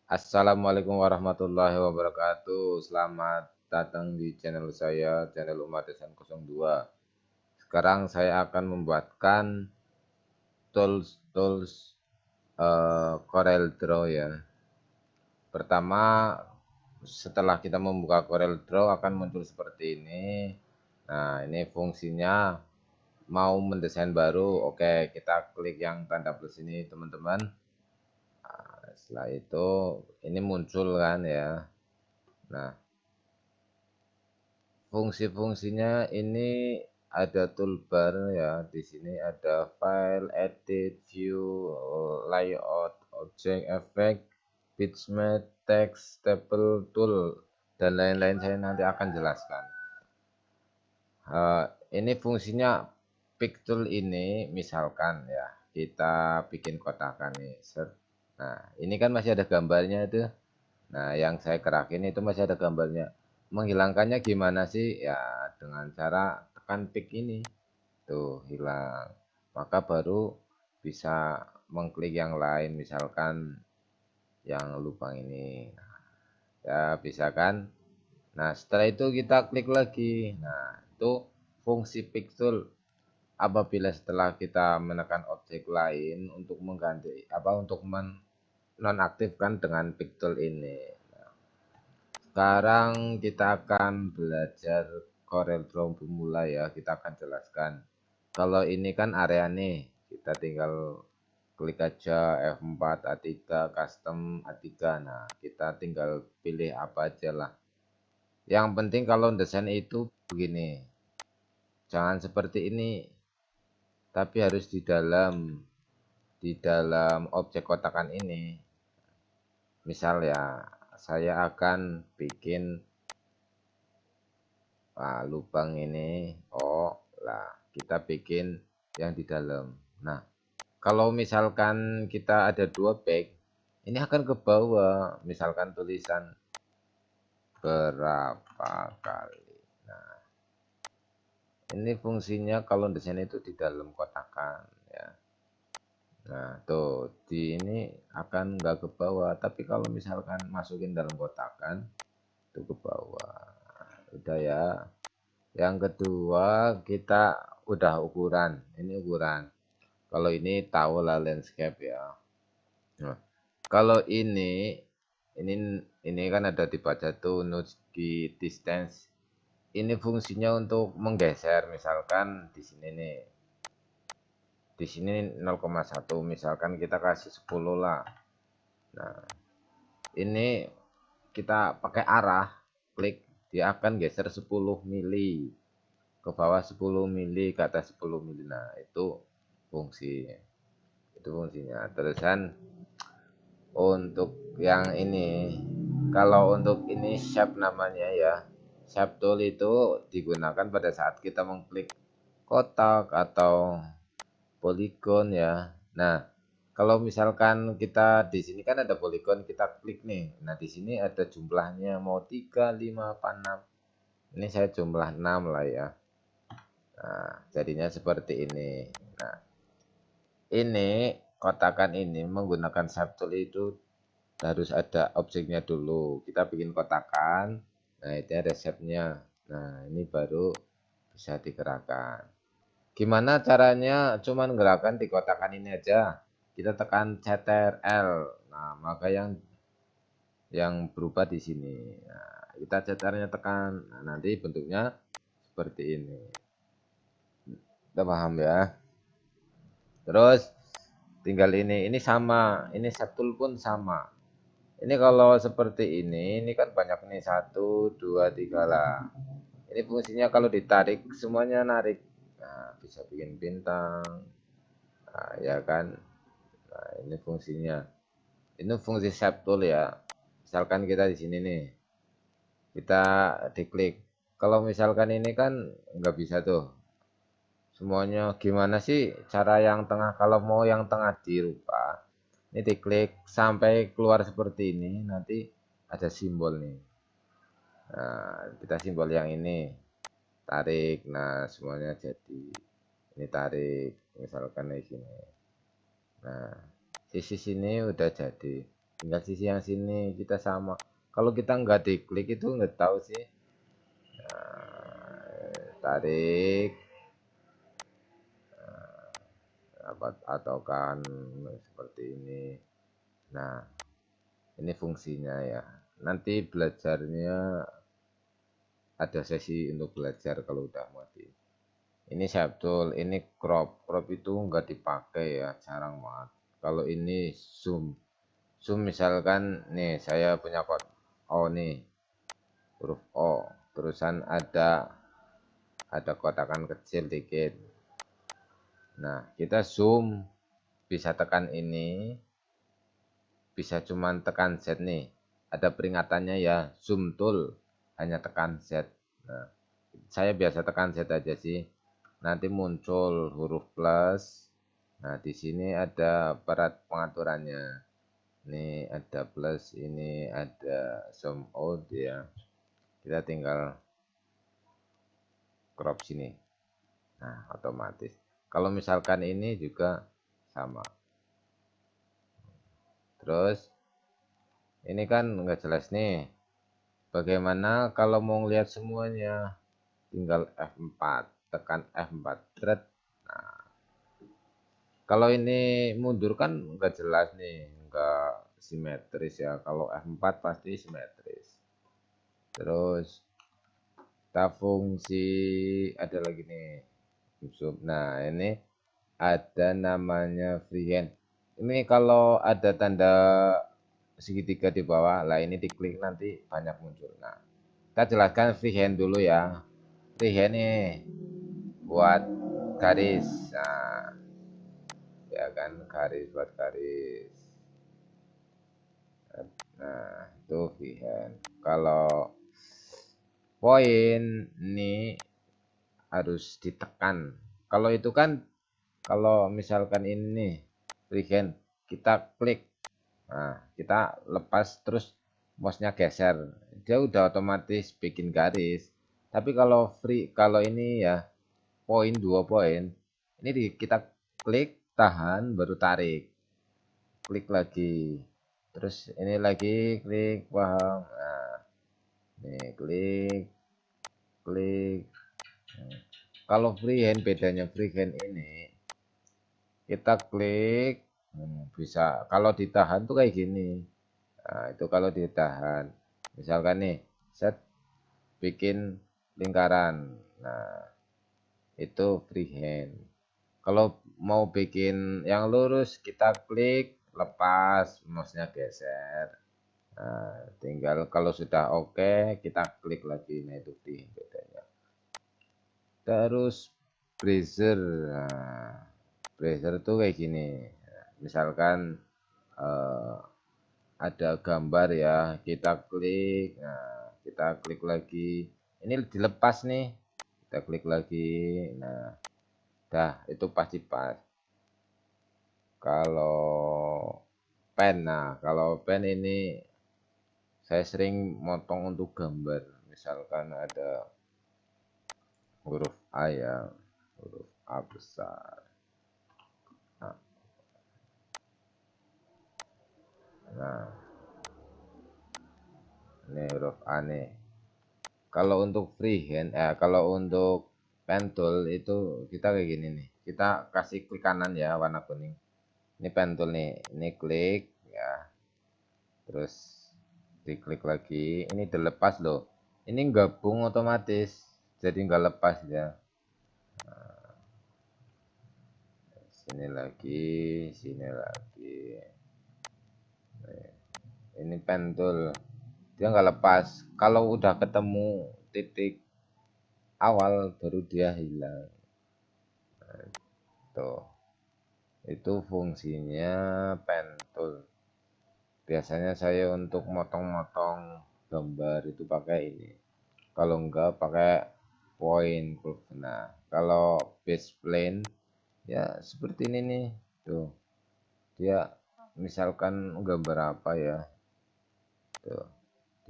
Assalamualaikum warahmatullahi wabarakatuh. Selamat datang di channel saya, channel Umat Desan 02. Sekarang saya akan membuatkan tools Corel Draw ya. Pertama, setelah kita membuka Corel Draw akan muncul seperti ini. Nah, ini fungsinya mau mendesain baru. Oke, kita klik yang tanda plus ini, teman-teman. Setelah itu ini muncul kan ya. Nah, fungsi-fungsinya ini ada toolbar ya. Di sini ada file, edit, view, layout, object, effect, bitmap, text, staple, tool, dan lain-lain saya nanti akan jelaskan. Ini fungsinya pick tool ini misalkan ya kita bikin kotakan nih. Nah, ini kan masih ada gambarnya itu. Nah, yang saya gerakin itu masih ada gambarnya. Menghilangkannya gimana sih? Ya, dengan cara tekan pick ini. Tuh, hilang. Maka baru bisa mengklik yang lain, misalkan yang lubang ini. Ya, bisa kan? Nah, setelah itu kita klik lagi. Nah, itu fungsi pick tool. Apabila setelah kita menekan objek lain untuk mengganti untuk menonaktifkan dengan pick tool ini. Sekarang kita akan belajar Corel Draw pemula ya, kita akan jelaskan. Kalau ini kan area nih, kita tinggal klik aja F4 A3 custom A3. Nah, kita tinggal pilih apa aja lah. Yang penting kalau desain itu begini. Jangan seperti ini, tapi harus di dalam objek kotakan ini. Misal ya, saya akan bikin lubang ini. Oh, lah kita bikin yang di dalam. Nah, kalau misalkan kita ada dua back, ini akan ke bawah. Misalkan tulisan berapa kali. Nah, ini fungsinya kalau desain itu di dalam kotakan ya. Nah, tuh di ini akan nggak ke bawah. Tapi kalau misalkan masukin dalam kotakan, itu ke bawah. Udah ya. Yang kedua, kita udah ukuran. Ini ukuran. Kalau ini tahu lah landscape ya. Nah, kalau ini kan ada dibaca tuh nudge di distance. Ini fungsinya untuk menggeser, misalkan di sini nih. Di sini 0,1, misalkan kita kasih 10 lah. Nah, ini kita pakai arah, klik, dia akan geser 10 mili ke bawah, 10 mili ke atas, 10 mili. Nah, itu fungsinya. Terusan untuk yang ini, kalau untuk ini shape namanya ya, shape tool itu digunakan pada saat kita mengklik kotak atau poligon ya. Nah, kalau misalkan kita di sini kan ada poligon, kita klik nih. Nah, di sini ada jumlahnya mau 3, 5, apa 6. Ini saya jumlah 6 lah ya. Nah, jadinya seperti ini. Nah, ini kotakan ini menggunakan shape tool itu harus ada objeknya dulu. Kita bikin kotakan. Nah, itu ada shape-nya. Nah, ini baru bisa digerakkan. Gimana caranya? Cuman gerakan di kotakan ini aja. Kita tekan Ctrl. Nah, maka yang berubah di sini. Nah, kita Ctrl-nya tekan. Nah, nanti bentuknya seperti ini. Kita paham ya? Terus tinggal ini sama. Ini Septul pun sama. Ini kalau seperti ini kan banyak nih, 1, 2, 3 lah. Ini fungsinya kalau ditarik semuanya narik. Nah, bisa bikin bintang. Nah, ya kan. Nah, ini fungsinya. Ini fungsi shape tool ya. Misalkan kita di sini nih, kita diklik. Kalau misalkan ini kan nggak bisa tuh. Semuanya gimana sih cara yang tengah? Kalau mau yang tengah dirubah, ini diklik sampai keluar seperti ini. Nanti ada simbol nih. Nah, kita simbol yang ini. Tarik. Nah, semuanya jadi. Ini tarik. Misalkan di sini. Nah, sisi sini udah jadi. tinggal sisi yang sini kita sama. Kalau kita nggak diklik itu nggak tahu sih. Tarik apa atau kan seperti ini. Nah, ini fungsinya ya. Nanti belajarnya ada sesi untuk belajar kalau udah mati. Ini Sabtul, ini crop itu nggak dipakai ya, jarang banget. Kalau ini zoom misalkan nih saya punya O nih, huruf O, terusan ada kotakan kecil dikit. Nah, kita zoom bisa tekan ini, bisa cuman tekan Z nih. Ada peringatannya ya, zoom tool hanya tekan Z. Nah, saya biasa tekan Z aja sih. Nanti muncul huruf plus. Nah, di sini ada perat pengaturannya. Ini ada plus, ini ada zoom out ya. Kita tinggal crop sini. Nah, otomatis. Kalau misalkan ini juga sama. Terus ini kan nggak jelas nih. Bagaimana kalau mau lihat semuanya? Tinggal F4, tekan F4. Nah, kalau ini mundur kan nggak jelas nih, nggak simetris ya. Kalau F4 pasti simetris. Terus kita fungsi ada lagi nih. Nah, ini ada namanya freehand. Ini kalau ada tanda segitiga di bawah, lah ini diklik nanti banyak muncul. Nah, kita jelaskan freehand dulu ya. Freehand nih buat garis. Nah, ya kan garis buat garis. Nah, itu freehand. Kalau poin ini harus ditekan. Kalau itu kan kalau misalkan ini freehand kita klik. Nah, kita lepas terus mouse-nya geser. Dia udah otomatis bikin garis. Tapi kalau ini ya poin 2 poin. Ini kita klik, tahan, baru tarik. Klik lagi. Terus ini lagi klik, paham. Nah, ini klik, klik. Kalau freehand bedanya freehand ini kita klik bisa kalau ditahan tuh kayak gini. Nah, itu kalau ditahan. Misalkan nih, set bikin lingkaran. Nah, itu freehand. Kalau mau bikin yang lurus, kita klik, lepas, mouse-nya geser. Nah, tinggal kalau sudah oke, kita klik lagi. Nah, itu freehand bedanya. Terus bracer. Nah, bracer tuh kayak gini. Misalkan eh, ada gambar ya, kita klik. Nah, kita klik lagi. Ini dilepas nih. Kita klik lagi. Nah, dah itu pasti pas. Kalau kalau pen ini saya sering motong untuk gambar. Misalkan ada huruf A ya, huruf A besar. Nah, ini huruf A nih. Kalau untuk freehand, kalau untuk pen tool itu kita kayak gini nih. Kita kasih klik kanan ya warna kuning. Ini pen tool nih. Ini klik ya. Terus diklik lagi. Ini dilepas loh. Ini gabung otomatis. Jadi nggak lepas ya. Sini lagi, sini lagi. Ini pen tool. Dia nggak lepas. Kalau udah ketemu titik awal baru dia hilang. Tuh. Itu fungsinya pen tool. Biasanya saya untuk motong-motong gambar itu pakai ini. Kalau enggak pakai point curve. Nah, kalau base plane ya seperti ini nih. Tuh. Dia misalkan gambar apa ya. Tuh.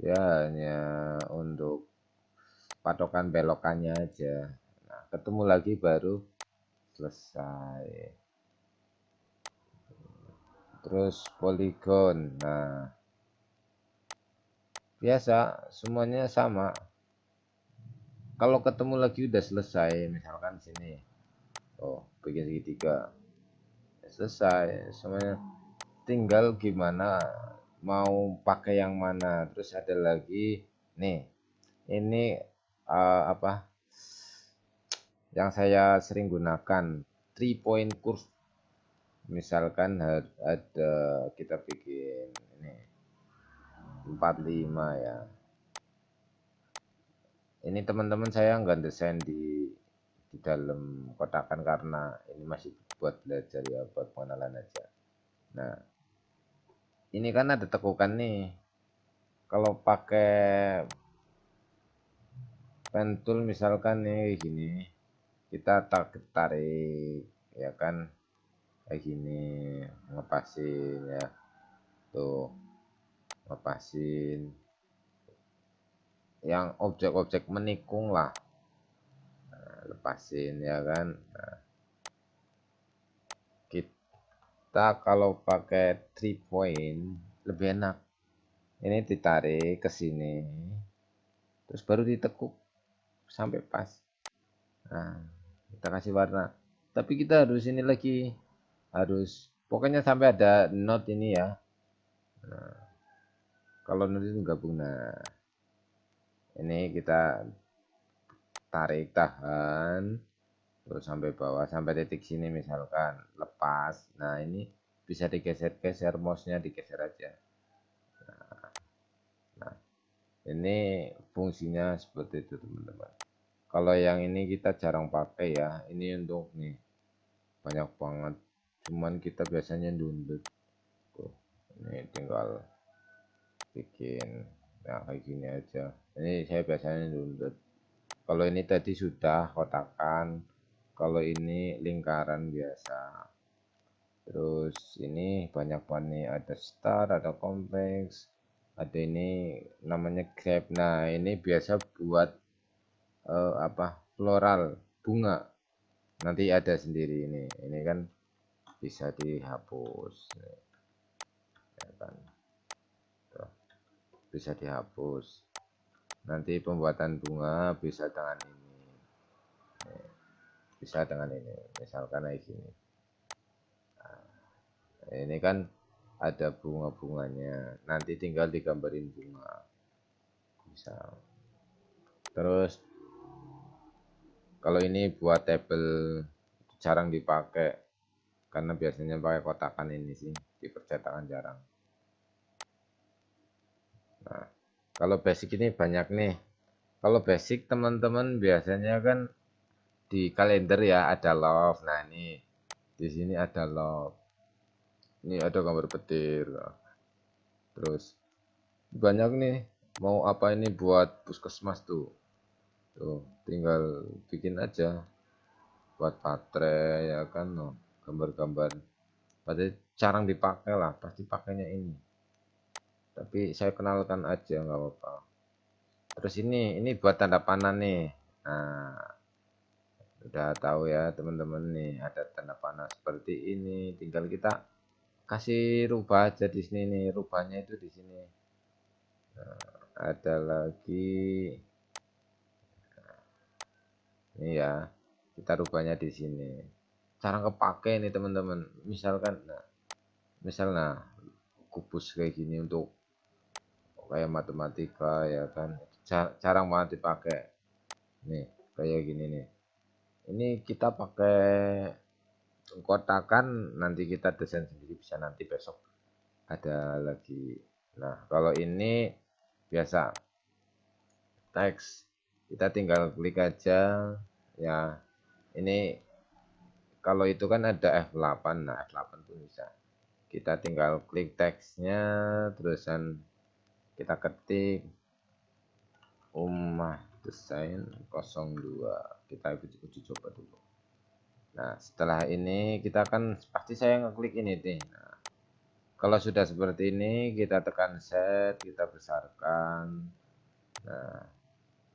Dia hanya untuk patokan belokannya aja. Nah, ketemu lagi baru selesai. terus poligon. Nah, biasa semuanya sama. Kalau ketemu lagi udah selesai, misalkan sini, oh bikin segitiga, selesai semuanya. Tinggal gimana mau pakai yang mana. Terus ada lagi nih, ini apa yang saya sering gunakan, 3 point curve. Misalkan ada kita bikin ini 45 ya. Ini teman-teman saya nggak desain di dalam kotakan karena ini masih buat belajar ya, buat pengenalan aja. Nah, ini kan ada tekukan nih. Kalau pakai pen tool misalkan nih gini, kita tarik ya kan, kayak gini, ngepasin ya, tuh ngepasin yang objek-objek menikung lah. Nah, lepasin ya kan. Nah, kita kalau pakai 3 point lebih enak. Ini ditarik ke sini, terus baru ditekuk sampai pas. Nah, kita kasih warna. Tapi kita harus ini lagi, harus pokoknya sampai ada note ini ya. Nah, kalau note itu gabung. Nah, ini kita tarik, tahan, terus sampai bawah, sampai titik sini misalkan, lepas. Nah, ini bisa digeser-geser, mouse-nya digeser aja. Nah, ini fungsinya seperti itu teman-teman. Kalau yang ini kita jarang pakai ya, ini untuk nih banyak banget, cuman kita biasanya download tuh. Ini tinggal bikin ya kayak gini aja. Ini saya biasanya download. Kalau ini tadi sudah kotakan, kalau ini lingkaran biasa. Terus ini banyak banget nih, ada star, ada kompleks, ada ini namanya grab. Nah, ini biasa buat apa, floral, bunga. Nanti ada sendiri ini kan bisa dihapus ya kan. Tuh, bisa dihapus. Nanti pembuatan bunga bisa dengan ini, bisa dengan ini, misalkan kayak gini. Nah, ini kan ada bunga-bunganya, nanti tinggal digambarin bunga, bisa. Terus kalau ini buat tabel jarang dipakai karena biasanya pakai kotakan ini sih, di percetakan jarang. Nah, kalau basic ini banyak nih. Kalau basic teman-teman biasanya kan di kalender ya ada love. Nah, ini di sini ada love. Ini ada gambar petir. Terus banyak nih, mau apa ini buat puskesmas tuh. Tuh, tinggal bikin aja buat baterai ya kan, no. Gambar-gambar. Padahal jarang dipakai lah, pasti pakainya ini. Tapi saya kenalkan aja nggak apa-apa. Terus ini buat tanda panah nih. Nah, udah tahu ya teman-teman nih, ada tanda panah seperti ini. Tinggal kita kasih rubah aja di sini nih, rubahnya itu di sini. Nah, ada lagi ini ya, kita rubahnya di sini. Cara kepake nih teman-teman. Misalkan, nah, kubus kayak gini untuk kayak matematika ya kan, jarang banget dipakai. Nih, kayak gini nih. Ini kita pakai kotakan, nanti kita desain sendiri, bisa nanti besok ada lagi. Nah, kalau ini biasa teks, kita tinggal klik aja ya. Ini kalau itu kan ada F8. Nah, F8 pun bisa, kita tinggal klik teksnya, terusan kita ketik Ummah Desain 02, kita uji coba dulu. Nah, setelah ini kita kan pasti saya ngeklik ini nih. Nah, kalau sudah seperti ini, kita tekan set, kita besarkan. Nah,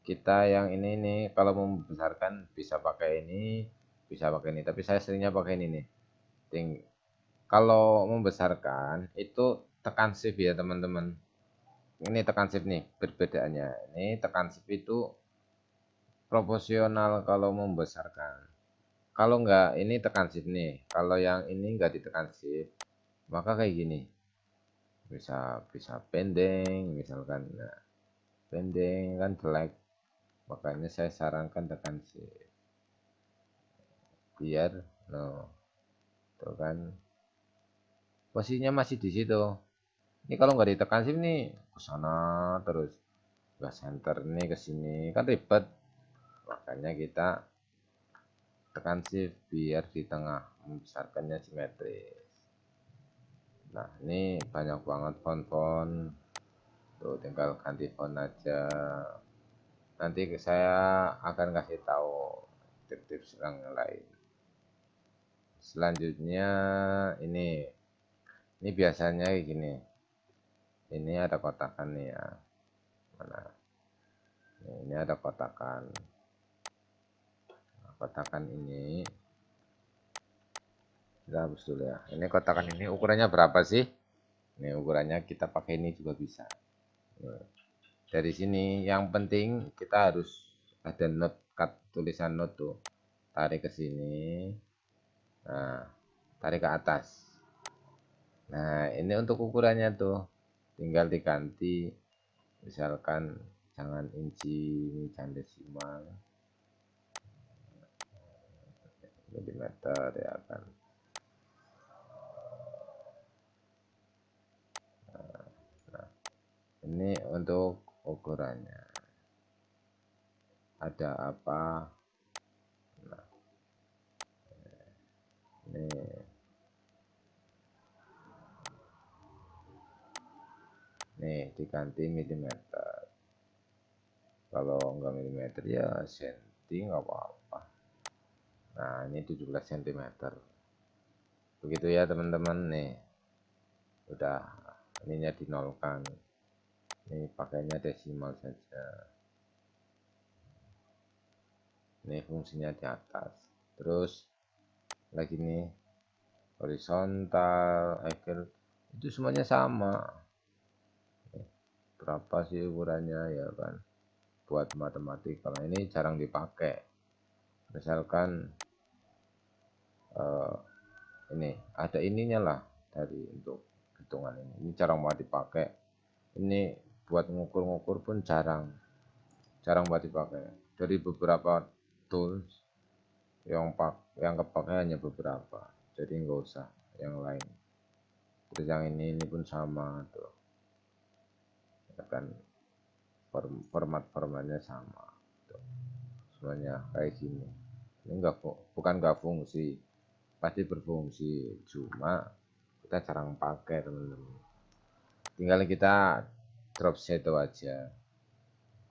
kita yang ini nih, kalau mau membesarkan bisa pakai ini, bisa pakai ini. Tapi saya seringnya pakai ini nih. Kalau membesarkan itu tekan shift ya teman-teman. Ini tekan shift nih perbedaannya. Ini tekan shift itu proporsional kalau membesarkan. Kalau enggak ini tekan shift nih. Kalau yang ini enggak ditekan shift, maka kayak gini. Bisa pending misalkan. Nah, pending kan jelek. Makanya saya sarankan tekan shift. Biar no, tuh kan posisinya masih di situ. Ini kalau nggak ditekan shift nih ke sana terus, nggak center nih ke sini kan ribet. Makanya kita tekan shift biar di tengah membesarkannya simetris. Nah ini banyak banget font-font, tuh tinggal ganti font aja. Nanti saya akan kasih tahu tips-tips yang lain. Selanjutnya ini biasanya kayak gini. Ini ada kotakan nih ya. Mana? Ini ada kotakan. Nah, kotakan ini kita hapus dulu ya. Ini kotakan ini ukurannya berapa sih? Ini ukurannya kita pakai ini juga bisa. Dari sini yang penting kita harus ada note cut, tulisan note tuh. Tarik ke sini. Nah, tarik ke atas. Nah, ini untuk ukurannya tuh. Tinggal diganti misalkan jangan inci, jangan desimal, milimeter ya kan. Nah, ini untuk ukurannya ada apa. Nah, nih diganti milimeter. Kalau enggak milimeter ya senti nggak apa-apa. Nah ini 17 cm. Begitu ya teman-teman nih. Udah ininya dinolkan. Ini pakainya desimal saja. Ini fungsinya di atas. Terus lagi nih horizontal, angle itu semuanya sama. Berapa sih ukurannya ya kan? Buat matematik. Kalau ini jarang dipakai. Misalkan ini ada ininya lah dari untuk hitungan ini jarang banget dipakai. Ini buat ngukur-ngukur pun jarang buat dipakai. Dari beberapa tools yang kepakai hanya beberapa, jadi nggak usah yang lain. Terus yang ini pun sama tuh ya kan, formatnya sama tuh. Semuanya kayak gini. Ini bukan nggak fungsi, pasti berfungsi, cuma kita jarang pakai teman-teman. Tinggal kita drop shadow aja.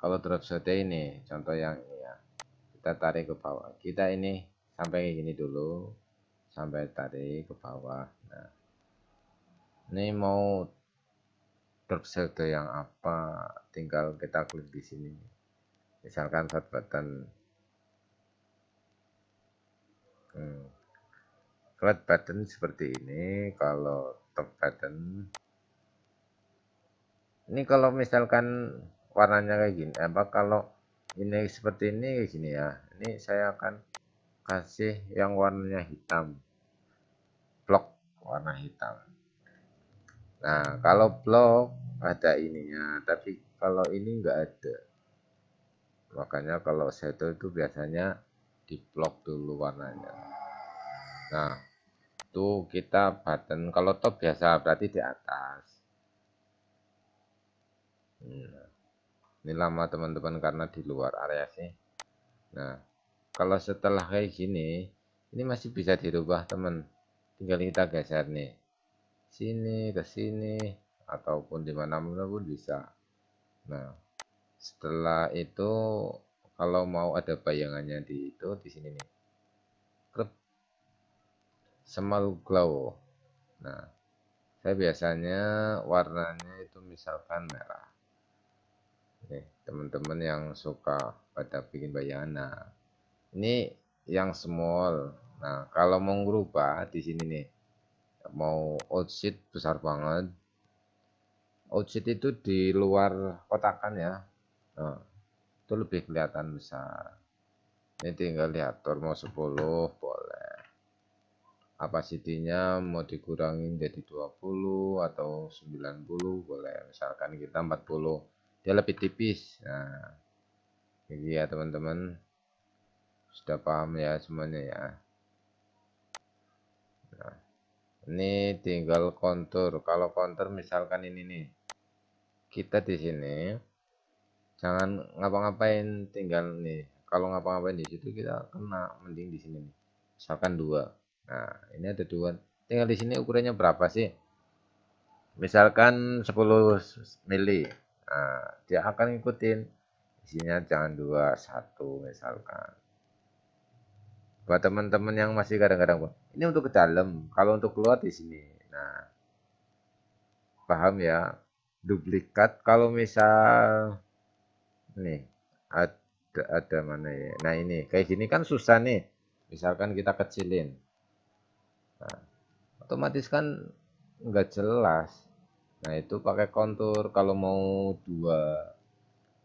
Kalau drop shadow ini contoh yang ini ya, kita tarik ke bawah, kita ini sampai kayak gini dulu, sampai tarik ke bawah. Nah ini mau drop shadow yang apa, tinggal kita klik di sini, misalkan short button. Flat button seperti ini. Kalau top button ini kalau misalkan warnanya kayak gini, kalau ini seperti ini kayak gini ya, ini saya akan kasih yang warnanya hitam, blok warna hitam. Nah kalau blok ada ininya, tapi kalau ini enggak ada. Makanya kalau shadow itu biasanya di blok dulu warnanya. Nah itu kita button, kalau top biasa berarti di atas. Ini lama teman-teman karena di luar area sih. Nah kalau setelah kayak gini, ini masih bisa dirubah teman. Tinggal kita geser nih, sini ke sini ataupun dimana-mana pun bisa. Nah setelah itu kalau mau ada bayangannya di sini nih, klip small glow. Nah saya biasanya warnanya itu misalkan merah. Nih teman-teman yang suka pada bikin bayangan, nah ini yang small. Nah kalau mau ngerubah di sini nih, mau outsheet besar banget. Outsheet itu di luar kotakan ya. Nah, itu lebih kelihatan besar. Ini tinggal diatur mau 10 boleh. Kapasitinya mau dikurangin jadi 20 atau 90 boleh. Misalkan kita 40, dia lebih tipis. Nah, ini ya teman-teman. Sudah paham ya semuanya ya. Nah, ini tinggal kontur. Kalau kontur misalkan ini nih. Kita di sini jangan ngapa-ngapain, tinggal nih. Kalau ngapa-ngapain di situ kita kena, mending di sini nih. Misalkan 2. Nah, ini ada 2. Tinggal di sini ukurannya berapa sih? Misalkan 10 mili. Nah, dia akan ngikutin. Isinya jangan 2, 1 misalkan. Buat teman-teman yang masih kadang-kadang, ini untuk ke dalam, kalau untuk keluar di sini. Nah, paham ya? Duplikat kalau misal nih ada mana ya? Nah, ini kayak gini kan susah nih. Misalkan kita kecilin. Nah, otomatis kan nggak jelas. Nah, itu pakai kontur. Kalau mau dua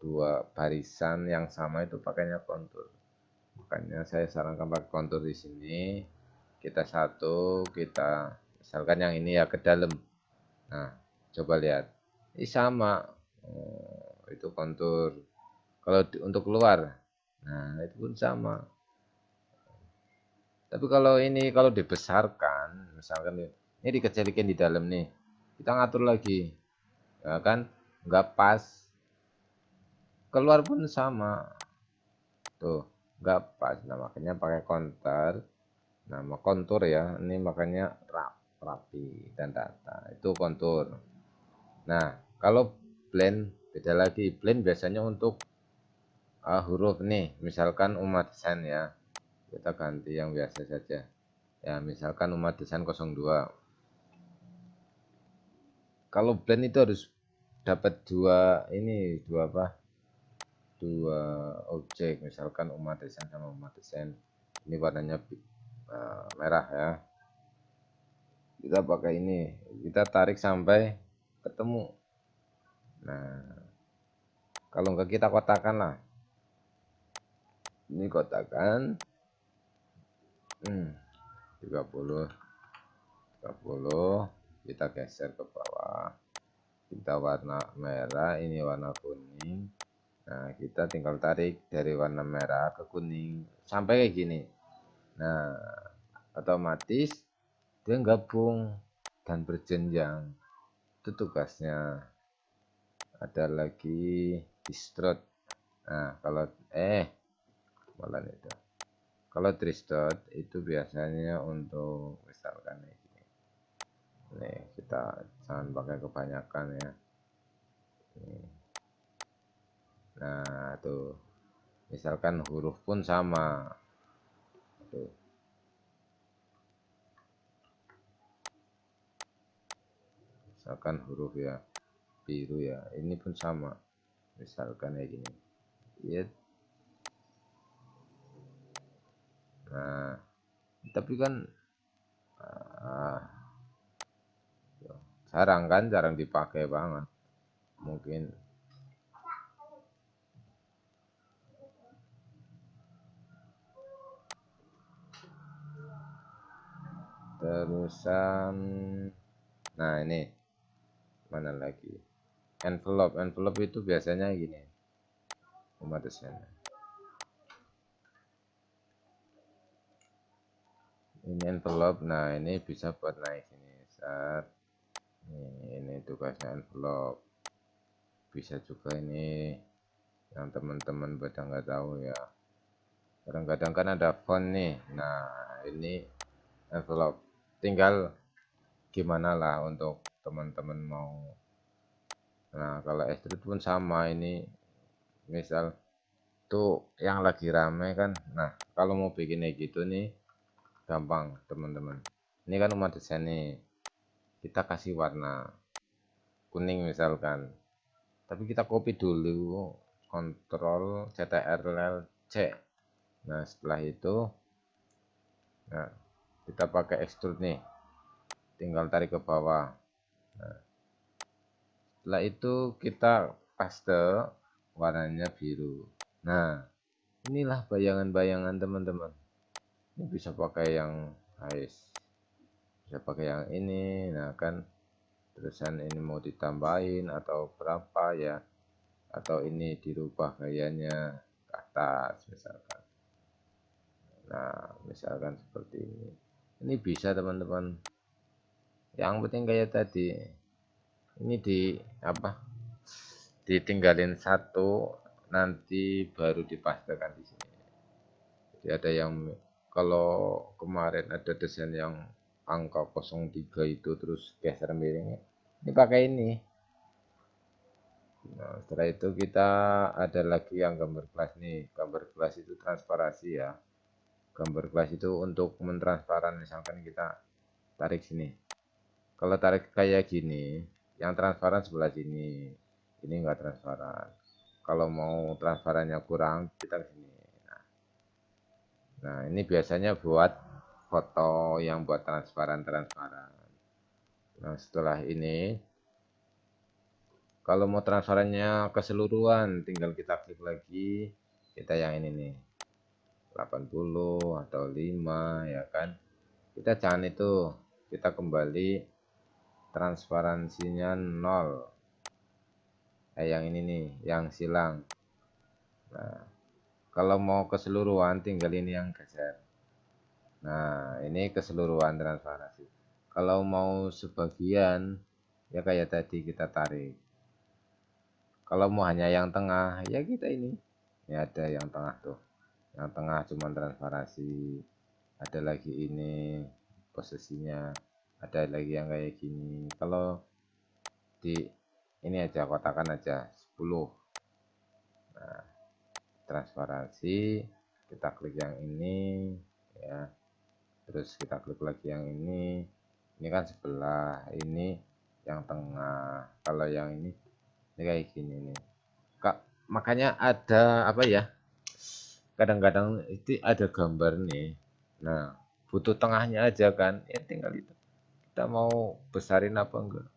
dua barisan yang sama itu pakainya kontur. Makanya saya sarankan pakai kontur di sini. Kita satu, kita misalkan yang ini ya ke dalam. Nah, coba lihat. Ini sama. Oh, itu kontur. Kalau untuk keluar, nah itu pun sama. Tapi kalau ini kalau dibesarkan, misalkan ini dikecilkan di dalam nih, kita ngatur lagi, ya kan? Nggak pas. Keluar pun sama, tuh nggak pas. Nah makanya pakai kontur. Nama kontur ya, ini makanya rapi dan rata. Itu kontur. Nah kalau blend beda lagi. Blend biasanya untuk huruf nih, misalkan umat sen ya. Kita ganti yang biasa saja. Ya, misalkan umat desain 02. Kalau blend itu harus dapat dua ini, dua apa? Dua objek, misalkan umat desain sama umat desain. Ini warnanya merah ya. Kita pakai ini, kita tarik sampai ketemu. Nah, kalau enggak kita kotakan lah. Ini kotakan 30 30 kita geser ke bawah. Kita warna merah, ini warna kuning. Nah, kita tinggal tarik dari warna merah ke kuning sampai kayak gini. Nah, otomatis dia gabung dan berjenjang. Itu tugasnya. Ada lagi distort. Nah, kalau malah itu. Kalau distort itu biasanya untuk misalkan ini. Nih, kita jangan pakai kebanyakan ya. Nih. Nah, tuh. Misalkan huruf pun sama. Tuh. Misalkan huruf ya biru ya. Ini pun sama. Misalkan kayak gini. Ya. Nah, tapi kan ah, jarang kan, jarang dipakai banget. Mungkin terusan. Nah, ini mana lagi? Envelope itu biasanya gini. Umat desain. Ini envelope. Nah, ini bisa buat naik ini. Saat ini tugasnya envelope. Bisa juga ini yang teman-teman pada nggak tahu ya. Kadang-kadang kan ada font nih. Nah, ini envelope. Tinggal gimana lah untuk teman-teman mau. Nah, kalau extrude pun sama ini. Misal tuh yang lagi rame kan. Nah, kalau mau bikin kayak gitu nih, gampang teman-teman. Ini kan umat desain nih. Kita kasih warna kuning misalkan. Tapi kita copy dulu. Ctrl Ctrl C. Nah, setelah itu, nah, kita pakai extrude nih. tinggal tarik ke bawah. Nah, setelah itu kita paste warnanya biru. Nah, inilah bayangan-bayangan teman-teman. Ini bisa pakai yang guys, bisa pakai yang ini. Nah kan, terusan ini mau ditambahin atau berapa ya, atau ini dirubah gayanya ke atas misalkan. Nah misalkan seperti ini bisa teman-teman. Yang penting kayak tadi, ini di apa, ditinggalin satu, nanti baru dipastekan di sini. Jadi ada yang, kalau kemarin ada desain yang angka 03 itu terus geser miringnya, ini pakai ini. Nah, setelah itu kita ada lagi yang gambar kelas nih. Gambar kelas itu transparansi ya. Gambar kelas itu untuk mentransparan, misalkan kita tarik sini. Kalau tarik kayak gini, yang transparan sebelah sini. Ini enggak transparan. Kalau mau transparannya kurang, kita ke sini. Nah, ini biasanya buat foto yang buat transparan-transparan. Nah, setelah ini, kalau mau transparannya keseluruhan, tinggal kita klik lagi. Kita yang ini nih, 80 atau 5 ya kan. Kita jangan itu, kita kembali transparansinya 0. Yang ini nih, yang silang. Nah, kalau mau keseluruhan, tinggal ini yang geser. Nah, ini keseluruhan transparansi. Kalau mau sebagian, ya kayak tadi kita tarik. Kalau mau hanya yang tengah, ya kita ini. Ya ada yang tengah tuh. Yang tengah cuma transparansi. Ada lagi ini posisinya. Ada lagi yang kayak gini. Kalau di ini aja, kotakan aja 10. Nah, transparansi, kita klik yang ini ya. Terus kita klik lagi yang ini kan sebelah, ini yang tengah. Kalau yang ini kayak gini nih Kak, makanya ada apa ya, kadang-kadang itu ada gambar nih, nah butuh tengahnya aja kan ya, tinggal itu kita mau besarin apa enggak,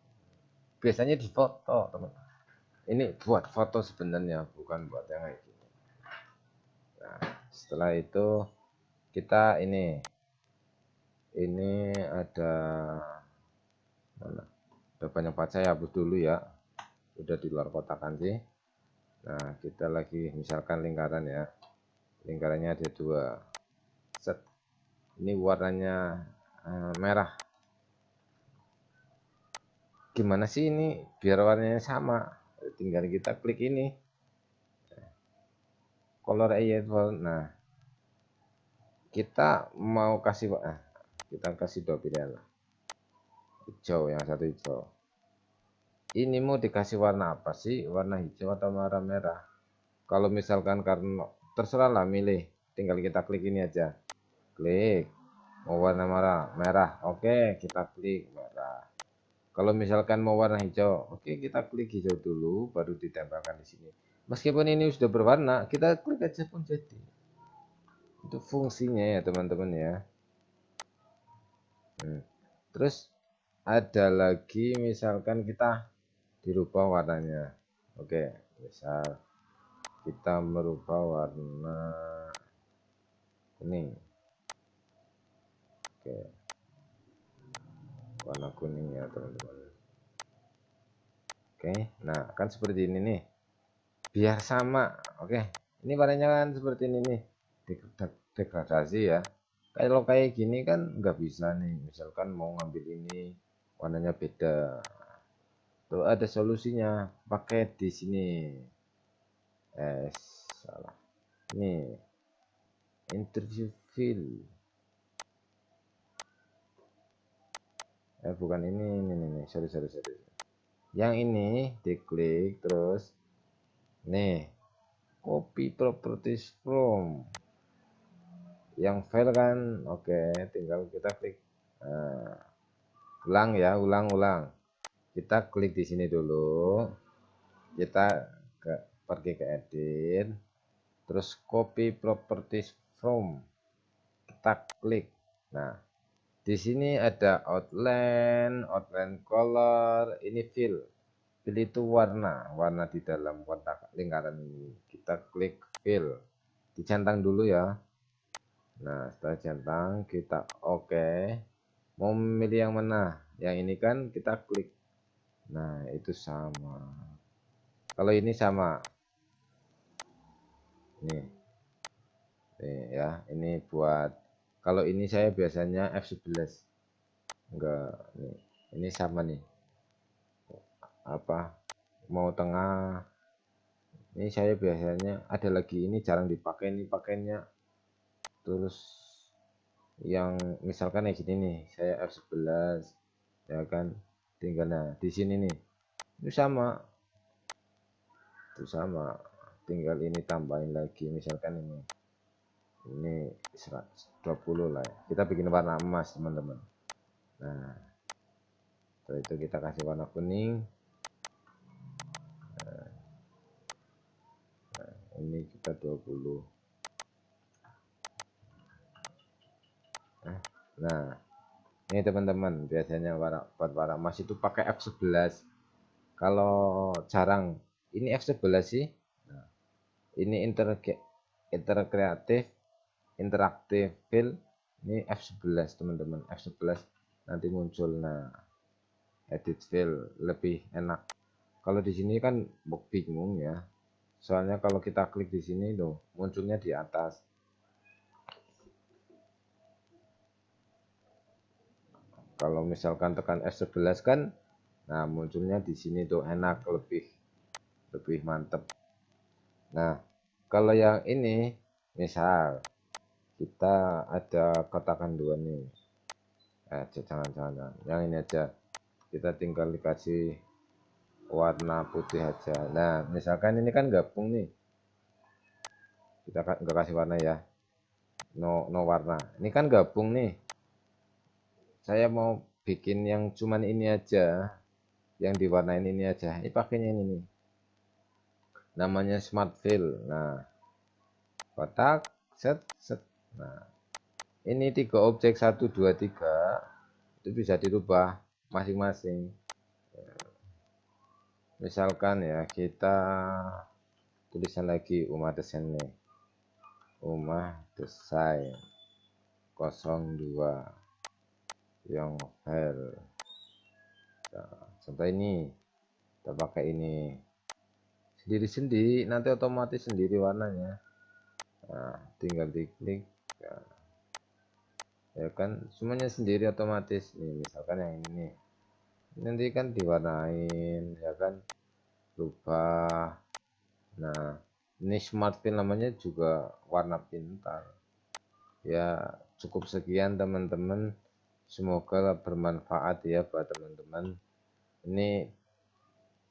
biasanya di foto teman, ini buat foto sebenarnya, bukan buat yang kayak gitu. Nah setelah itu kita ini ada mana, udah banyak banget, saya hapus dulu ya, udah di luar kotakan sih. Nah kita lagi misalkan lingkaran ya, lingkarannya ada 2 set, ini warnanya merah. Gimana sih ini biar warnanya sama, tinggal kita klik ini color eyeball. Nah kita mau kasih kita kasih 2 pilihan lah, hijau, yang satu hijau. Ini mau dikasih warna apa sih, warna hijau atau warna merah? Kalau misalkan karena terserah lah, milih, tinggal kita klik ini aja, klik mau warna merah, oke kita klik merah. Kalau misalkan mau warna hijau, oke kita klik hijau dulu, baru ditempelkan di sini. Meskipun ini sudah berwarna, kita klik aja pun jadi. Itu fungsinya ya teman-teman ya. Terus ada lagi misalkan kita dirubah warnanya. Oke, misal kita merubah warna kuning. Oke, warna kuning ya teman-teman. Oke, nah kan seperti ini nih, biar sama. Oke, ini warnanya kan seperti ini nih, degradasi ya. Kalau kayak gini kan nggak bisa nih, misalkan mau ngambil ini warnanya beda, tuh ada solusinya, pakai di sini. Salah, ini interview fill, bukan ini, sorry, yang ini diklik, terus nih copy properties from yang file kan, oke tinggal kita klik, ulang ya, ulang, kita klik di sini dulu, kita pergi ke edit, terus copy properties from, kita klik. Nah Di sini ada outline, outline color, ini fill. Fill itu warna, warna di dalam kotak lingkaran ini. Kita klik fill. Dicentang dulu ya. Nah, setelah centang kita oke. Mau memilih yang mana? Yang ini kan kita klik. Nah, itu sama. Kalau ini sama. Nih. Nih ya, ini buat kalau ini saya biasanya F11. Enggak, nih. Ini sama nih. Apa? Mau tengah. Ini saya biasanya ada lagi ini jarang dipakai nih pakainya. Terus yang misalkan kayak gini nih, saya F11 ya kan. Tinggal nah di sini nih. Itu sama. Itu sama. Tinggal ini tambahin lagi misalkan ini 120 lah ya. Kita bikin warna emas teman-teman. Nah, setelah itu kita kasih warna kuning. Ini kita 20. Nah, ini teman-teman biasanya buat warna emas itu pakai F11. Kalau jarang ini F11 sih. Nah, ini interaktif fill, ini F11 teman-teman. F11 nanti muncul. Nah, edit fill lebih enak. Kalau di sini kan bingung ya. Soalnya kalau kita klik di sini tuh munculnya di atas. Kalau misalkan tekan F11 kan, nah munculnya di sini tuh enak, lebih mantep. Nah, kalau yang ini misal kita ada kotakan dua nih. Jangan, yang ini aja. Kita tinggal dikasih warna putih aja. Nah, misalkan ini kan gabung nih. Kita nggak kasih warna ya. No warna. Ini kan gabung nih. Saya mau bikin yang cuman ini aja. Yang diwarnain ini aja. Ini pakainya ini nih. Namanya smart fill. Nah, kotak set. Nah, ini 3 objek 1 2 3 itu bisa dirubah masing-masing. Misalkan ya kita tulisan lagi Umah Desain nih. Umah Desain 02 yang file. Nah, contoh ini kita pakai ini sendiri nanti otomatis sendiri warnanya. Nah, tinggal diklik ya kan semuanya sendiri otomatis nih. Misalkan yang ini nanti kan diwarnain ya kan, rubah. Nah, ini smart fill namanya juga warna pintar ya. Cukup sekian teman-teman, semoga bermanfaat ya buat teman-teman. Ini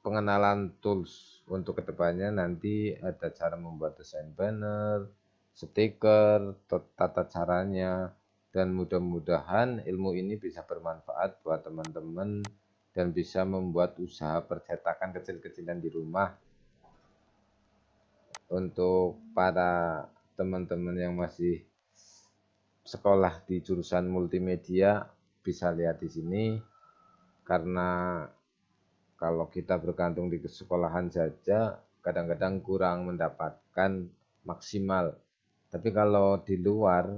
pengenalan tools untuk kedepannya. Nanti ada cara membuat desain banner, stiker, tata caranya, dan mudah-mudahan ilmu ini bisa bermanfaat buat teman-teman dan bisa membuat usaha percetakan kecil-kecilan di rumah. Untuk para teman-teman yang masih sekolah di jurusan multimedia bisa lihat di sini, karena kalau kita bergantung di sekolahan saja kadang-kadang kurang mendapatkan maksimal. Tapi kalau di luar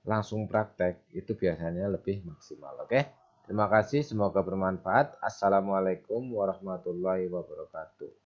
langsung praktek itu biasanya lebih maksimal. Oke, terima kasih, semoga bermanfaat. Assalamualaikum warahmatullahi wabarakatuh.